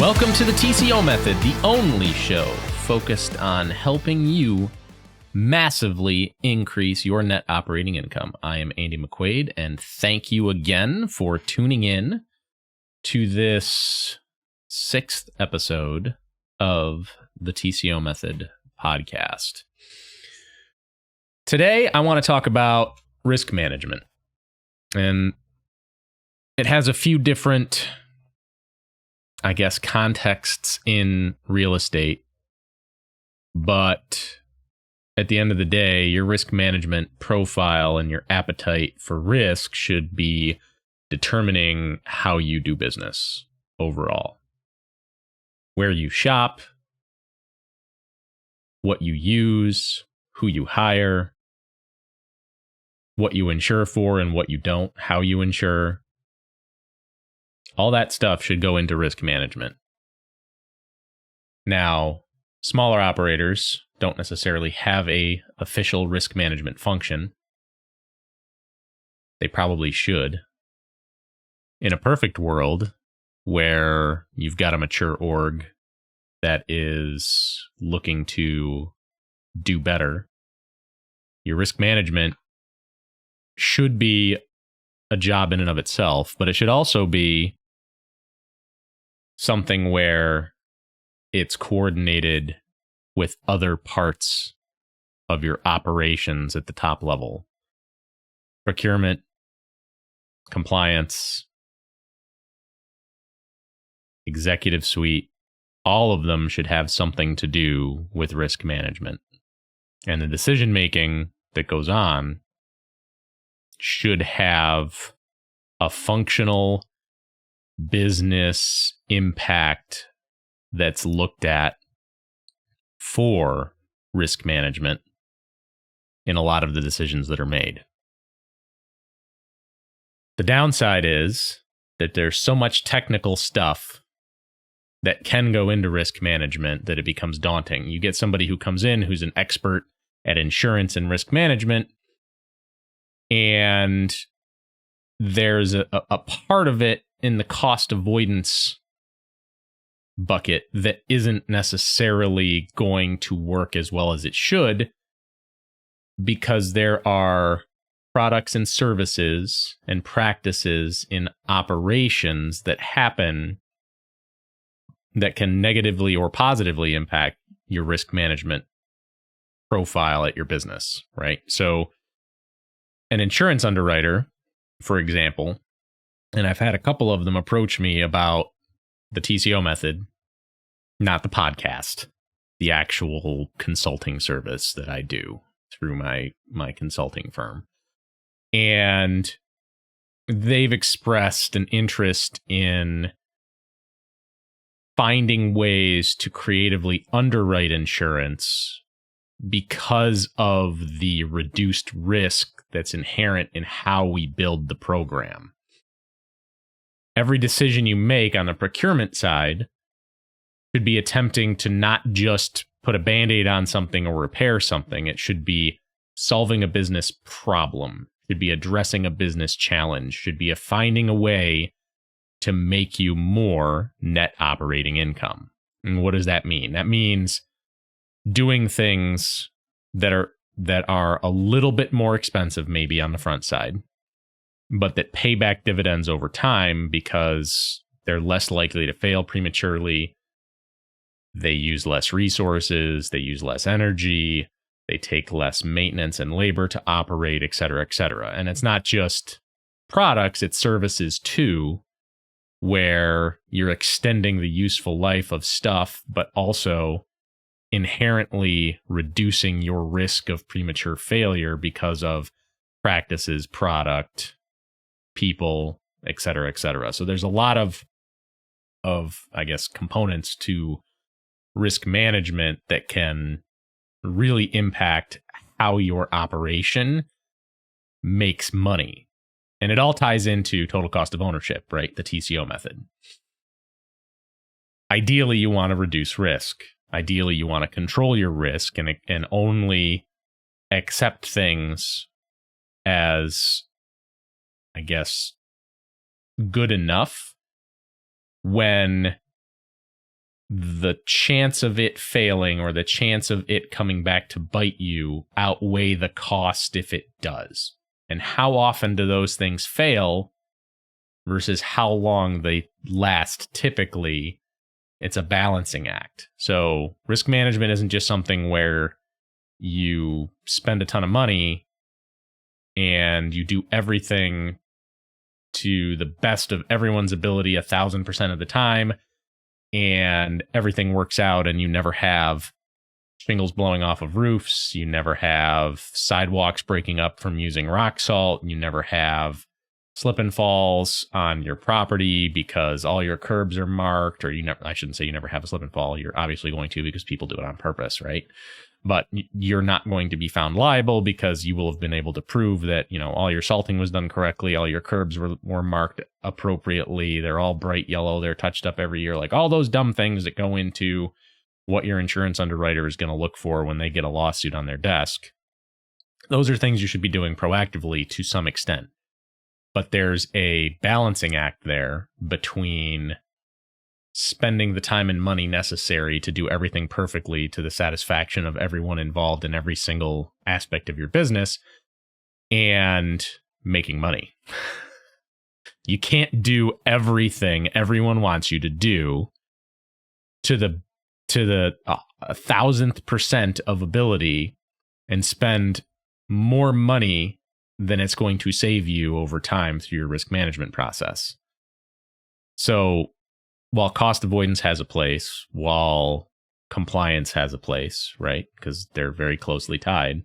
Welcome to the TCO Method, the only show focused on helping you massively increase your net operating income. I am Andy McQuade, and thank you again for tuning in to this 6th episode of the TCO Method podcast. Today, I want to talk about risk management, and it has a few different contexts in real estate, but at the end of the day, your risk management profile and your appetite for risk should be determining how you do business overall. Where you shop, what you use, who you hire, what you insure for and what you don't, how you insure. All that stuff should go into risk management. Now, smaller operators don't necessarily have a official risk management function. They probably should. In a perfect world where you've got a mature org that is looking to do better, your risk management should be a job in and of itself, but it should also be something where it's coordinated with other parts of your operations at the top level. Procurement, compliance, executive suite, all of them should have something to do with risk management. And the decision making that goes on should have a functional business impact that's looked at for risk management in a lot of the decisions that are made. The downside is that there's so much technical stuff that can go into risk management that it becomes daunting. You get somebody who comes in who's an expert at insurance and risk management, and there's a part of it in the cost avoidance bucket that isn't necessarily going to work as well as it should, because there are products and services and practices in operations that happen that can negatively or positively impact your risk management profile at your business, right? So an insurance underwriter, for example, and I've had a couple of them approach me about the TCO method, not the podcast, the actual consulting service that I do through my consulting firm. And they've expressed an interest in finding ways to creatively underwrite insurance because of the reduced risk that's inherent in how we build the program. Every decision you make on the procurement side should be attempting to not just put a Band-Aid on something or repair something. It should be solving a business problem, should be addressing a business challenge, should be finding a way to make you more net operating income. And what does that mean? That means doing things that are a little bit more expensive maybe on the front side, but that pay back dividends over time because they're less likely to fail prematurely. They use less resources, they use less energy, they take less maintenance and labor to operate, et cetera, et cetera. And it's not just products, it's services too, where you're extending the useful life of stuff, but also inherently reducing your risk of premature failure because of practices, product, people, et cetera, et cetera. So there's a lot of components to risk management that can really impact how your operation makes money. And it all ties into total cost of ownership, right? The TCO method. Ideally, you want to reduce risk. Ideally, you want to control your risk and only accept things as, good enough when the chance of it failing or the chance of it coming back to bite you outweigh the cost if it does. And how often do those things fail versus how long they last? Typically, it's a balancing act. So risk management isn't just something where you spend a ton of money and you do everything to the best of everyone's ability 1,000% of the time, and everything works out, and you never have shingles blowing off of roofs, you never have sidewalks breaking up from using rock salt, you never have slip and falls on your property because all your curbs are marked, or I shouldn't say you never have a slip and fall. You're obviously going to, because people do it on purpose, right? But you're not going to be found liable because you will have been able to prove that, all your salting was done correctly, all your curbs were marked appropriately, they're all bright yellow, they're touched up every year, like all those dumb things that go into what your insurance underwriter is going to look for when they get a lawsuit on their desk. Those are things you should be doing proactively to some extent. But there's a balancing act there between spending the time and money necessary to do everything perfectly to the satisfaction of everyone involved in every single aspect of your business and making money. You can't do everything everyone wants you to do to the 1,000th% of ability and spend more money than it's going to save you over time through your risk management process. So while cost avoidance has a place, while compliance has a place, right? Because they're very closely tied.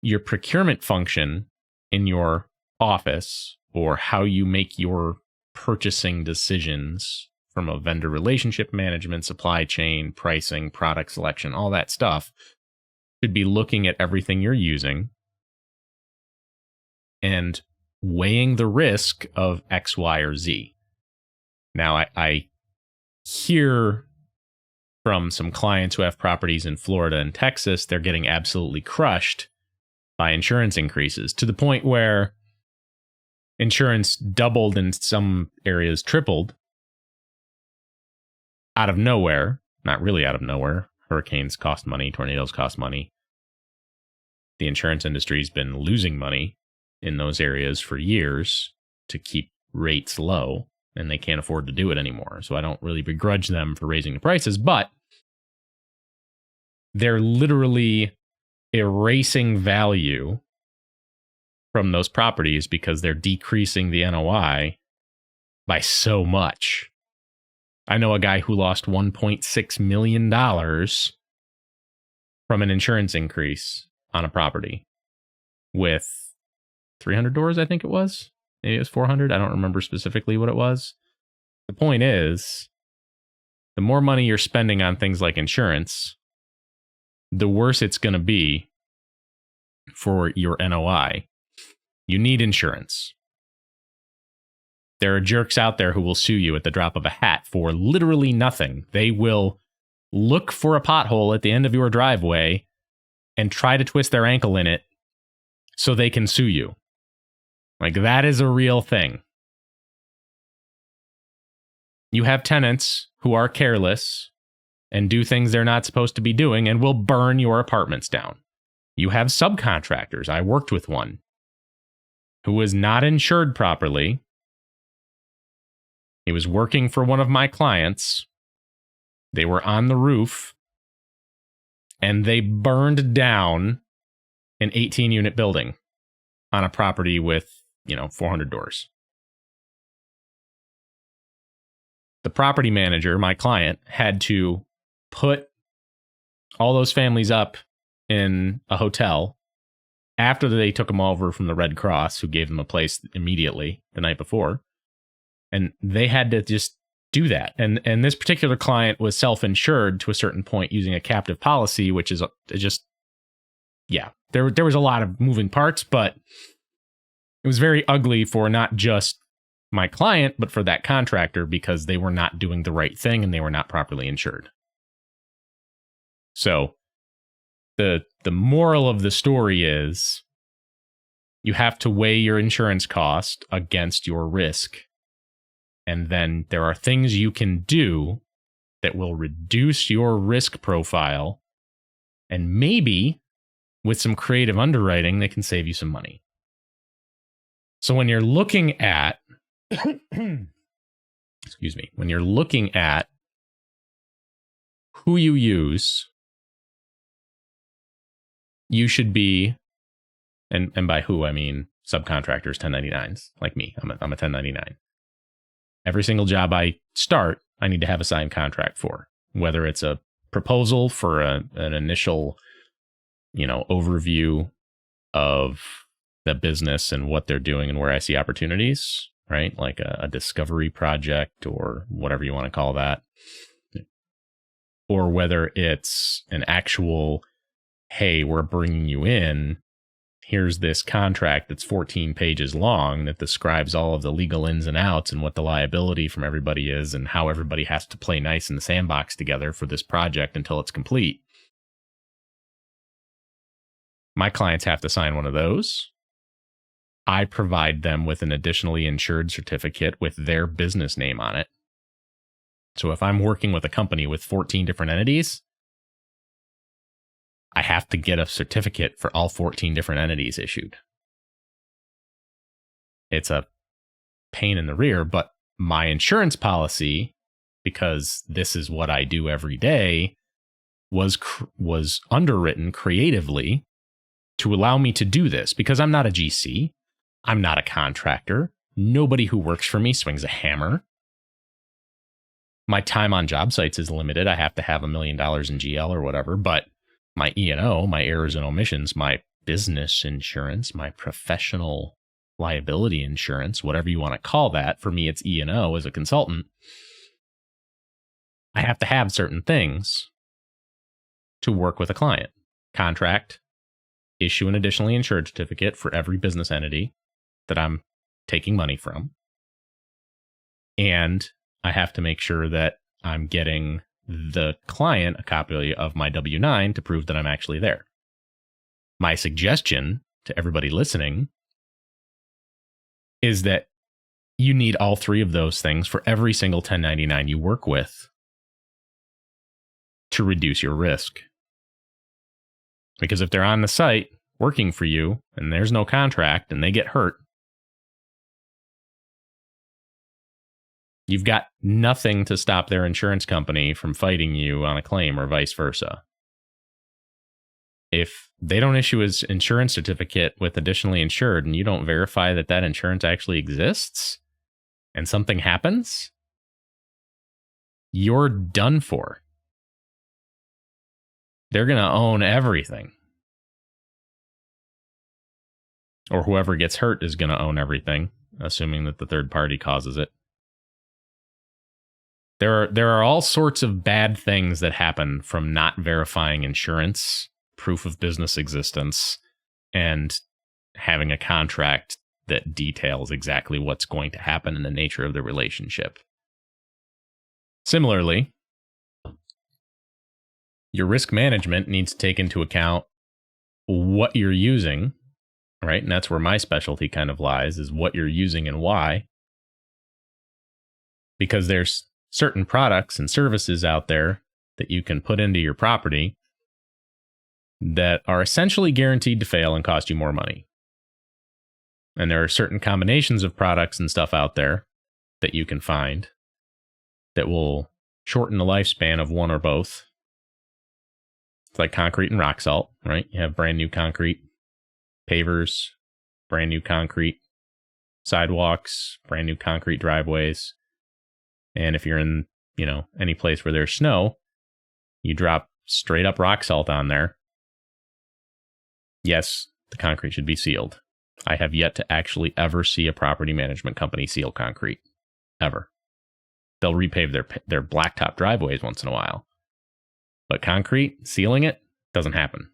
Your procurement function in your office, or how you make your purchasing decisions from a vendor relationship management, supply chain, pricing, product selection, all that stuff, should be looking at everything you're using and weighing the risk of X, Y, or Z. Now, I hear from some clients who have properties in Florida and Texas, they're getting absolutely crushed by insurance increases, to the point where insurance doubled, in some areas tripled, out of nowhere. Not really out of nowhere. Hurricanes cost money, tornadoes cost money. The insurance industry's been losing money in those areas for years to keep rates low, and they can't afford to do it anymore. So I don't really begrudge them for raising the prices, but they're literally erasing value from those properties because they're decreasing the NOI by so much. I know a guy who lost $1.6 million from an insurance increase on a property with 300 doors, I think it was. Maybe it was 400. I don't remember specifically what it was. The point is, the more money you're spending on things like insurance, the worse it's going to be for your NOI. You need insurance. There are jerks out there who will sue you at the drop of a hat for literally nothing. They will look for a pothole at the end of your driveway and try to twist their ankle in it so they can sue you. Like, that is a real thing. You have tenants who are careless and do things they're not supposed to be doing and will burn your apartments down. You have subcontractors. I worked with one who was not insured properly. He was working for one of my clients. They were on the roof, and they burned down an 18-unit building on a property with, 400 doors. The property manager, my client, had to put all those families up in a hotel after they took them over from the Red Cross, who gave them a place immediately the night before. And they had to just do that. And this particular client was self-insured to a certain point using a captive policy, which is just, there was a lot of moving parts, but it was very ugly for not just my client, but for that contractor, because they were not doing the right thing and they were not properly insured. So the moral of the story is, you have to weigh your insurance cost against your risk. And then there are things you can do that will reduce your risk profile, and maybe with some creative underwriting, they can save you some money. So when you're looking at, when you're looking at who you use, you should be, and by who I mean subcontractors, 1099s, like me. I'm a 1099. Every single job I start, I need to have a signed contract for, whether it's a proposal for an initial, overview of the business and what they're doing and where I see opportunities, right? Like a discovery project or whatever you want to call that. Or whether it's an actual, hey, we're bringing you in. Here's this contract that's 14 pages long that describes all of the legal ins and outs and what the liability from everybody is and how everybody has to play nice in the sandbox together for this project until it's complete. My clients have to sign one of those. I provide them with an additionally insured certificate with their business name on it. So if I'm working with a company with 14 different entities, I have to get a certificate for all 14 different entities issued. It's a pain in the rear, but my insurance policy, because this is what I do every day, was underwritten creatively to allow me to do this, because I'm not a GC. I'm not a contractor. Nobody who works for me swings a hammer. My time on job sites is limited. I have to have $1 million in GL or whatever, but my E&O, my errors and omissions, my business insurance, my professional liability insurance, whatever you want to call that, for me it's E&O as a consultant. I have to have certain things to work with a client. Contract, issue an additionally insured certificate for every business entity that I'm taking money from. And I have to make sure that I'm getting the client a copy of my W-9 to prove that I'm actually there. My suggestion to everybody listening is that you need all three of those things for every single 1099 you work with to reduce your risk. Because if they're on the site working for you and there's no contract and they get hurt, you've got nothing to stop their insurance company from fighting you on a claim or vice versa. If they don't issue an insurance certificate with additionally insured and you don't verify that that insurance actually exists and something happens, you're done for. They're going to own everything. Or whoever gets hurt is going to own everything, assuming that the third party causes it. There are all sorts of bad things that happen from not verifying insurance, proof of business existence, and having a contract that details exactly what's going to happen in the nature of the relationship. Similarly, your risk management needs to take into account what you're using, right? And that's where my specialty kind of lies, is what you're using and why. Because there's certain products and services out there that you can put into your property that are essentially guaranteed to fail and cost you more money. And there are certain combinations of products and stuff out there that you can find that will shorten the lifespan of one or both. It's like concrete and rock salt, right? You have brand new concrete, pavers, brand new concrete sidewalks, brand new concrete driveways. And if you're in, any place where there's snow, you drop straight up rock salt on there. Yes, the concrete should be sealed. I have yet to actually ever see a property management company seal concrete. Ever. They'll repave their blacktop driveways once in a while. But concrete, sealing it, doesn't happen.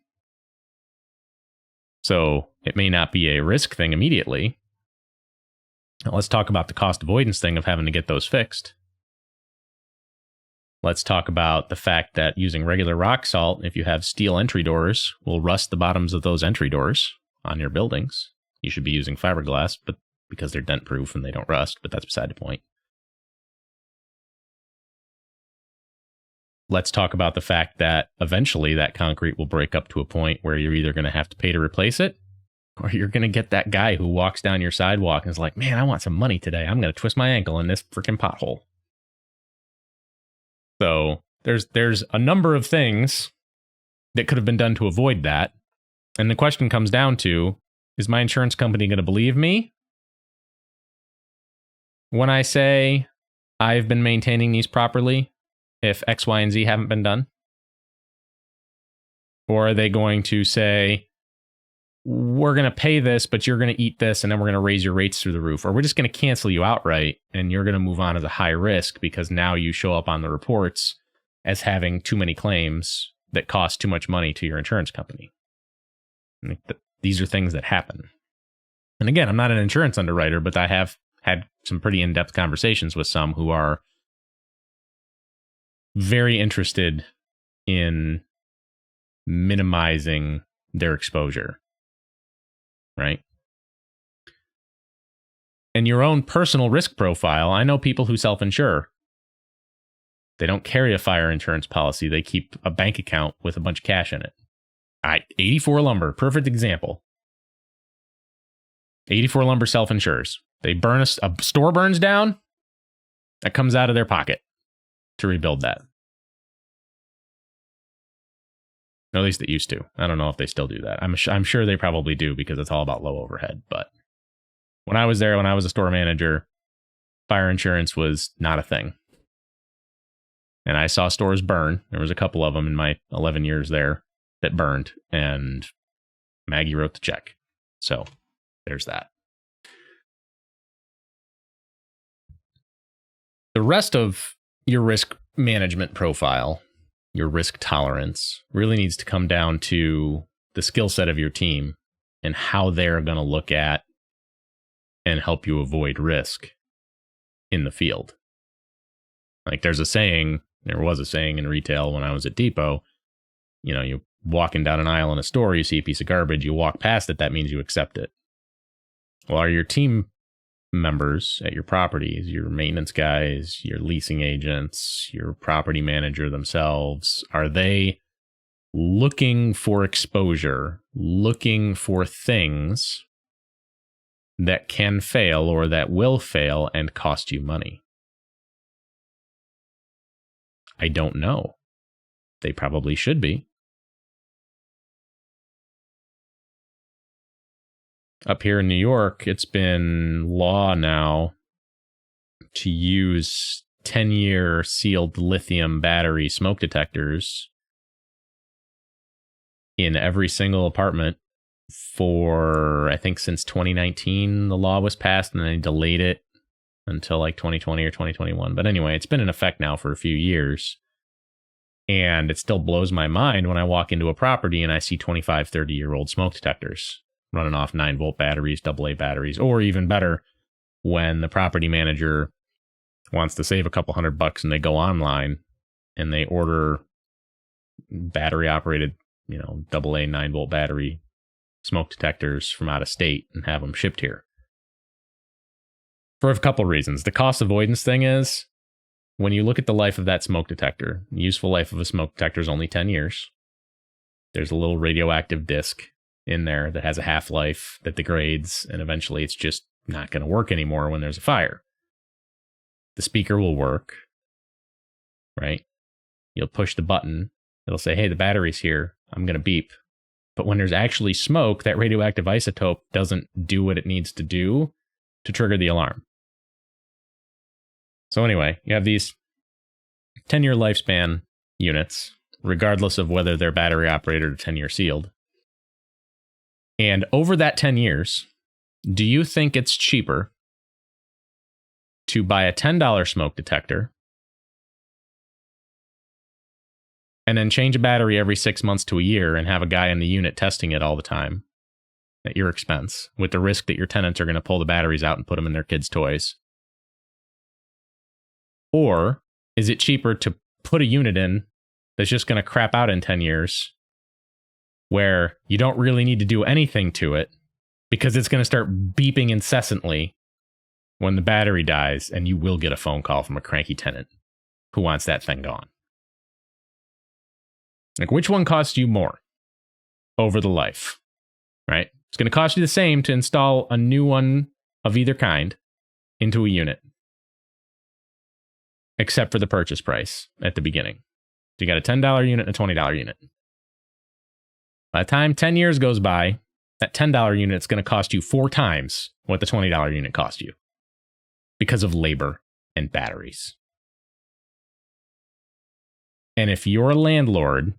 So it may not be a risk thing immediately. Now, let's talk about the cost avoidance thing of having to get those fixed. Let's talk about the fact that using regular rock salt, if you have steel entry doors, will rust the bottoms of those entry doors on your buildings. You should be using fiberglass, but because they're dent proof and they don't rust, but that's beside the point. let's talk about the fact that eventually that concrete will break up to a point where you're either going to have to pay to replace it, or you're going to get that guy who walks down your sidewalk and is like, man, I want some money today. I'm going to twist my ankle in this freaking pothole. So there's a number of things that could have been done to avoid that. And the question comes down to, is my insurance company going to believe me when I say I've been maintaining these properly if X, Y, and Z haven't been done? Or are they going to say, we're going to pay this, but you're going to eat this, and then we're going to raise your rates through the roof? Or we're just going to cancel you outright, and you're going to move on as a high risk because now you show up on the reports as having too many claims that cost too much money to your insurance company. These are things that happen. And again, I'm not an insurance underwriter, but I have had some pretty in-depth conversations with some who are very interested in minimizing their exposure, right? And your own personal risk profile, I know people who self-insure. They don't carry a fire insurance policy. They keep a bank account with a bunch of cash in it. 84 Lumber, perfect example. 84 Lumber self-insures. They burn a store burns down, that comes out of their pocket to rebuild that. At least it used to. I don't know if they still do that. I'm sure they probably do because it's all about low overhead. But when I was there, when I was a store manager, fire insurance was not a thing. And I saw stores burn. There was a couple of them in my 11 years there that burned, and Maggie wrote the check. So there's that. The rest of your risk management profile, your risk tolerance, really needs to come down to the skill set of your team and how they're going to look at and help you avoid risk in the field. Like there was a saying in retail when I was at Depot, you walking down an aisle in a store, you see a piece of garbage, you walk past it, that means you accept it. Well, are your team members at your properties, your maintenance guys, your leasing agents, your property manager themselves, are they looking for exposure, looking for things that can fail or that will fail and cost you money? I don't know. They probably should be. Up here in New York, it's been law now to use 10-year sealed lithium battery smoke detectors in every single apartment for, I think, since 2019, the law was passed, and then they delayed it until like 2020 or 2021. But anyway, it's been in effect now for a few years. And it still blows my mind when I walk into a property and I see 25, 30-year-old smoke detectors running off 9-volt batteries, AA batteries, or even better, when the property manager wants to save a couple $100 and they go online and they order battery-operated, AA 9-volt battery smoke detectors from out of state and have them shipped here. For a couple reasons. The cost avoidance thing is, when you look at the life of that smoke detector, the useful life of a smoke detector is only 10 years. There's a little radioactive disc in there that has a half-life that degrades, and eventually it's just not going to work anymore when there's a fire. The speaker will work, right? You'll push the button. It'll say, hey, the battery's here. I'm going to beep. But when there's actually smoke, that radioactive isotope doesn't do what it needs to do to trigger the alarm. So anyway, you have these 10-year lifespan units, regardless of whether they're battery operated or 10-year sealed. And over that 10 years, do you think it's cheaper to buy a $10 smoke detector and then change a battery every 6 months to a year and have a guy in the unit testing it all the time at your expense, with the risk that your tenants are going to pull the batteries out and put them in their kids' toys? Or is it cheaper to put a unit in that's just going to crap out in 10 years, where you don't really need to do anything to it because it's going to start beeping incessantly when the battery dies, and you will get a phone call from a cranky tenant who wants that thing gone? Like, which one costs you more over the life, right? It's going to cost you the same to install a new one of either kind into a unit, except for the purchase price at the beginning. So you got a $10 unit and a $20 unit. By the time 10 years goes by, that $10 unit is going to cost you 4 times what the $20 unit cost you because of labor and batteries. And if you're a landlord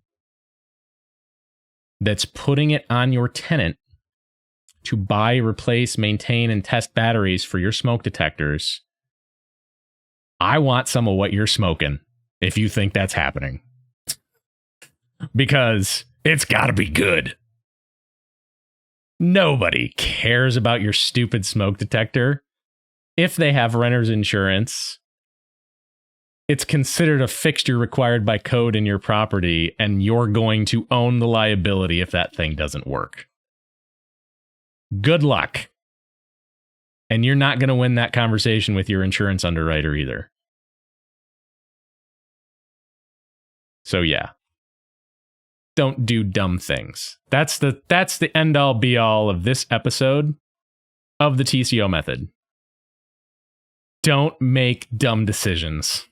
that's putting it on your tenant to buy, replace, maintain, and test batteries for your smoke detectors, I want some of what you're smoking if you think that's happening. Because it's got to be good. Nobody cares about your stupid smoke detector. If they have renter's insurance, it's considered a fixture required by code in your property, and you're going to own the liability if that thing doesn't work. Good luck. And you're not going to win that conversation with your insurance underwriter either. So yeah. Don't do dumb things. That's the end all be all of this episode of the TCO method. Don't make dumb decisions.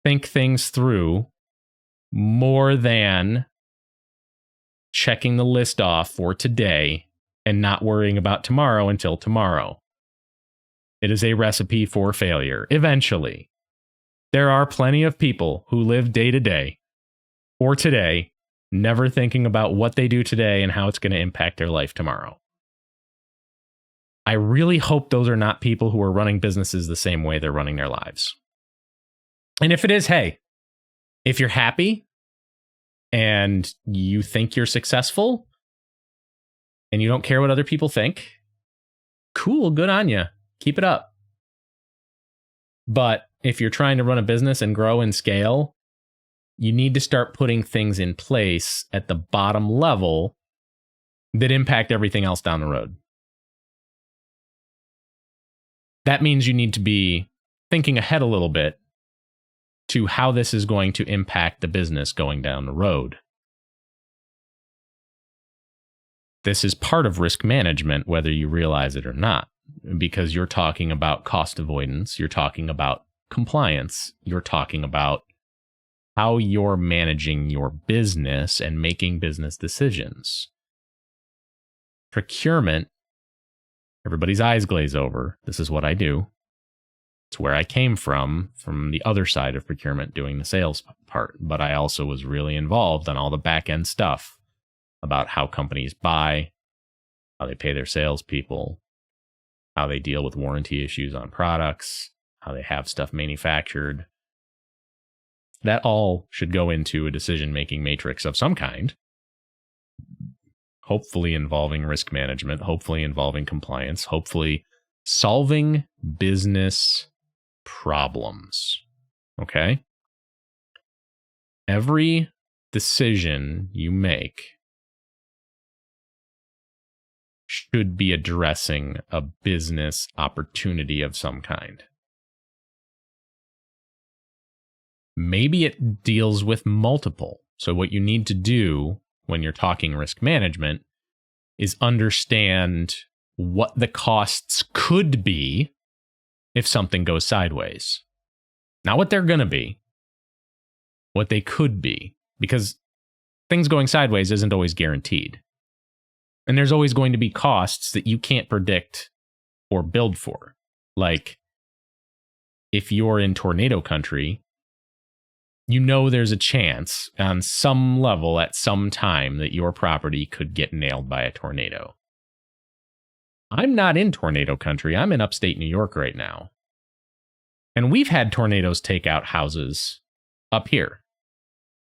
Think things through more than checking the list off for today and not worrying about tomorrow until tomorrow. It is a recipe for failure. Eventually, there are plenty of people who live day to day or today, never thinking about what they do today and how it's going to impact their life tomorrow. I really hope those are not people who are running businesses the same way they're running their lives. And if it is, hey, if you're happy and you think you're successful and you don't care what other people think, cool, good on you. Keep it up. But if you're trying to run a business and grow and scale, you need to start putting things in place at the bottom level that impact everything else down the road. That means you need to be thinking ahead a little bit to how this is going to impact the business going down the road. This is part of risk management, whether you realize it or not, because you're talking about cost avoidance, you're talking about compliance, you're talking about how you're managing your business and making business decisions. Procurement, everybody's eyes glaze over. This is what I do. It's where I came from the other side of procurement, doing the sales part. But I also was really involved on all the back end stuff about how companies buy, how they pay their salespeople, how they deal with warranty issues on products, how they have stuff manufactured. That all should go into a decision-making matrix of some kind, hopefully involving risk management, hopefully involving compliance, hopefully solving business problems. Okay? Every decision you make should be addressing a business opportunity of some kind. Maybe it deals with multiple. So what you need to do when you're talking risk management is understand what the costs could be if something goes sideways. Not what they're going to be, what they could be. Because things going sideways isn't always guaranteed. And there's always going to be costs that you can't predict or build for. Like, if you're in tornado country, you know there's a chance on some level at some time that your property could get nailed by a tornado. I'm not in tornado country. I'm in upstate New York right now. And we've had tornadoes take out houses up here.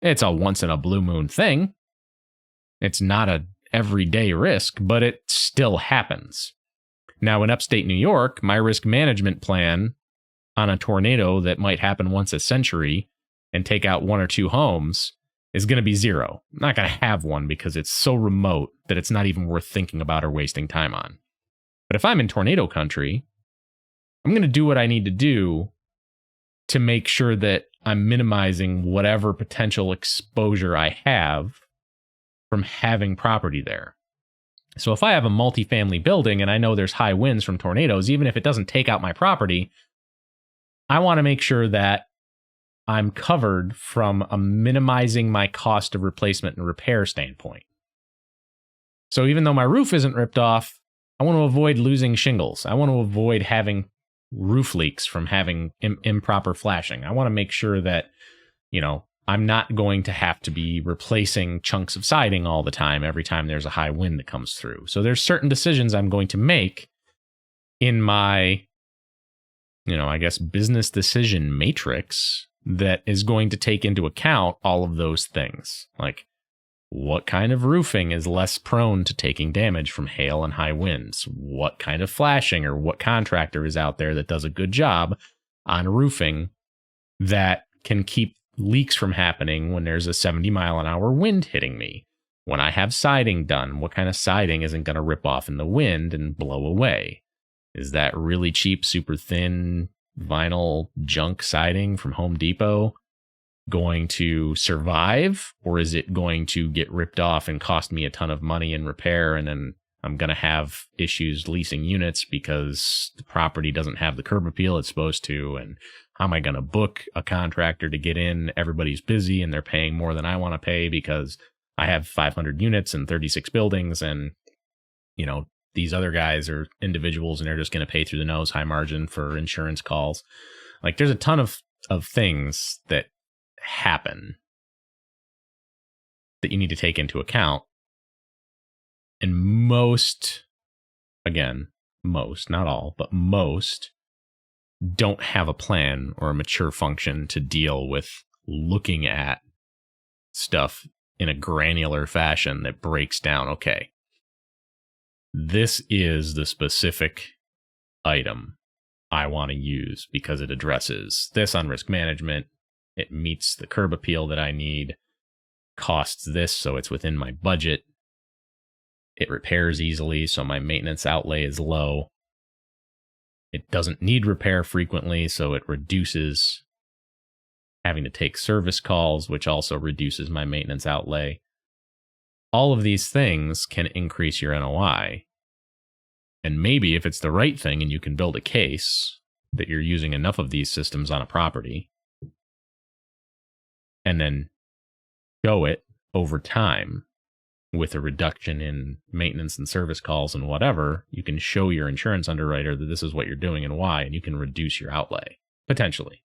It's a once in a blue moon thing. It's not a everyday risk, but it still happens. Now, in upstate New York, my risk management plan on a tornado that might happen once a century and take out 1 or 2 homes is going to be 0. I'm not going to have one because it's so remote that it's not even worth thinking about or wasting time on. But if I'm in tornado country, I'm going to do what I need to do to make sure that I'm minimizing whatever potential exposure I have from having property there. So if I have a multifamily building and I know there's high winds from tornadoes, even if it doesn't take out my property, I want to make sure that I'm covered from a minimizing my cost of replacement and repair standpoint. So even though my roof isn't ripped off, I want to avoid losing shingles. I want to avoid having roof leaks from having improper flashing. I want to make sure that, I'm not going to have to be replacing chunks of siding all the time every time there's a high wind that comes through. So there's certain decisions I'm going to make in my, business decision matrix that is going to take into account all of those things. Like, what kind of roofing is less prone to taking damage from hail and high winds? What kind of flashing or what contractor is out there that does a good job on roofing that can keep leaks from happening when there's a 70-mile-an-hour wind hitting me? When I have siding done, what kind of siding isn't going to rip off in the wind and blow away? Is that really cheap, super thin vinyl junk siding from Home Depot going to survive, or is it going to get ripped off and cost me a ton of money in repair, and then I'm going to have issues leasing units because the property doesn't have the curb appeal it's supposed to? And how am I going to book a contractor to get in? Everybody's busy and they're paying more than I want to pay because I have 500 units and 36 buildings, and these other guys are individuals and they're just going to pay through the nose, high margin for insurance calls. Like, there's a ton of things that happen that you need to take into account. And most, not all, but most don't have a plan or a mature function to deal with looking at stuff in a granular fashion that breaks down, okay, this is the specific item I want to use because it addresses this on risk management. It meets the curb appeal that I need, costs this, so it's within my budget. It repairs easily, so my maintenance outlay is low. It doesn't need repair frequently, so it reduces having to take service calls, which also reduces my maintenance outlay. All of these things can increase your NOI. And maybe if it's the right thing and you can build a case that you're using enough of these systems on a property, and then show it over time with a reduction in maintenance and service calls and whatever, you can show your insurance underwriter that this is what you're doing and why, and you can reduce your outlay, potentially.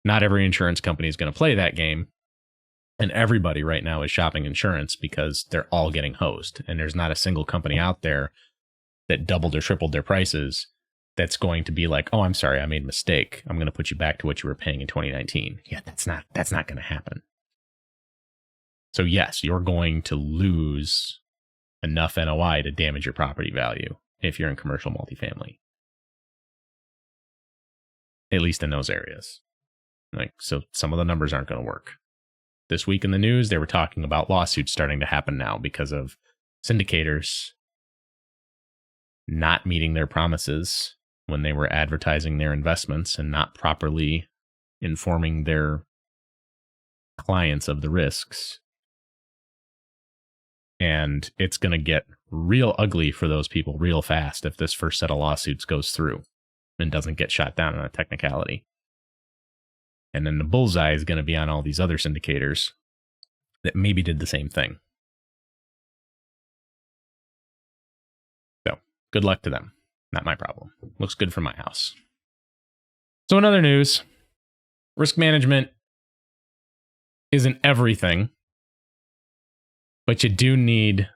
Not every insurance company is going to play that game, and everybody right now is shopping insurance because they're all getting hosed, and there's not a single company out there that doubled or tripled their prices that's going to be like, oh, I'm sorry, I made a mistake. I'm going to put you back to what you were paying in 2019. Yeah, that's not going to happen. So yes, you're going to lose enough NOI to damage your property value if you're in commercial multifamily. At least in those areas. So some of the numbers aren't going to work. This week in the news, they were talking about lawsuits starting to happen now because of syndicators not meeting their promises when they were advertising their investments and not properly informing their clients of the risks. And it's going to get real ugly for those people real fast if this first set of lawsuits goes through and doesn't get shot down on a technicality. And then the bullseye is going to be on all these other syndicators that maybe did the same thing. So, good luck to them. Not my problem. Looks good for my house. So in other news, risk management isn't everything, but you do need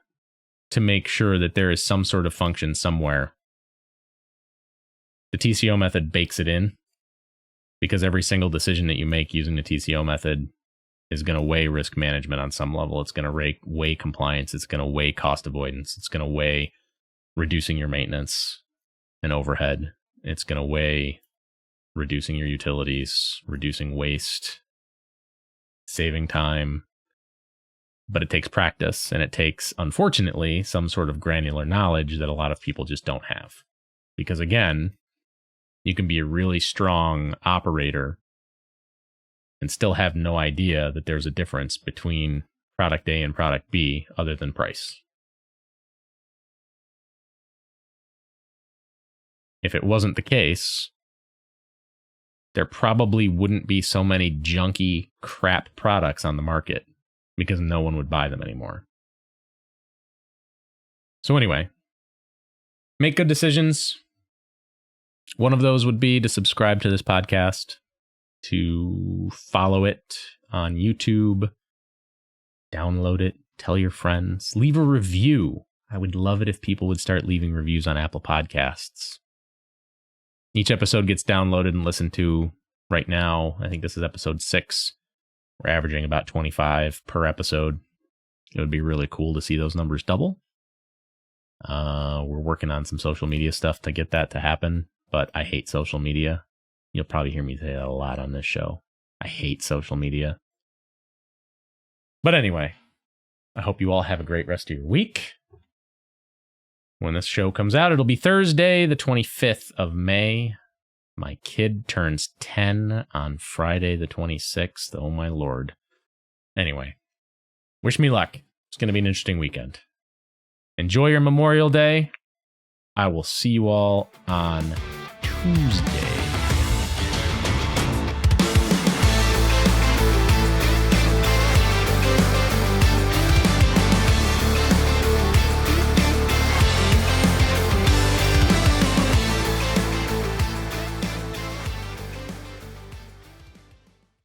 to make sure that there is some sort of function somewhere. The TCO method bakes it in because every single decision that you make using the TCO method is going to weigh risk management on some level. It's going to weigh compliance. It's going to weigh cost avoidance. It's going to weigh reducing your maintenance and overhead. It's going to weigh reducing your utilities, reducing waste, saving time. But it takes practice, and it takes, unfortunately, some sort of granular knowledge that a lot of people just don't have. Because again, you can be a really strong operator and still have no idea that there's a difference between product A and product B other than price. If it wasn't the case, there probably wouldn't be so many junky crap products on the market because no one would buy them anymore. So anyway, make good decisions. One of those would be to subscribe to this podcast, to follow it on YouTube, download it, tell your friends, leave a review. I would love it if people would start leaving reviews on Apple Podcasts. Each episode gets downloaded and listened to right now. I think this is episode 6. We're averaging about 25 per episode. It would be really cool to see those numbers double. We're working on some social media stuff to get that to happen, but I hate social media. You'll probably hear me say that a lot on this show. I hate social media. But anyway, I hope you all have a great rest of your week. When this show comes out, it'll be Thursday, the 25th of May. My kid turns 10 on Friday, the 26th. Oh, my Lord. Anyway, wish me luck. It's going to be an interesting weekend. Enjoy your Memorial Day. I will see you all on Tuesday.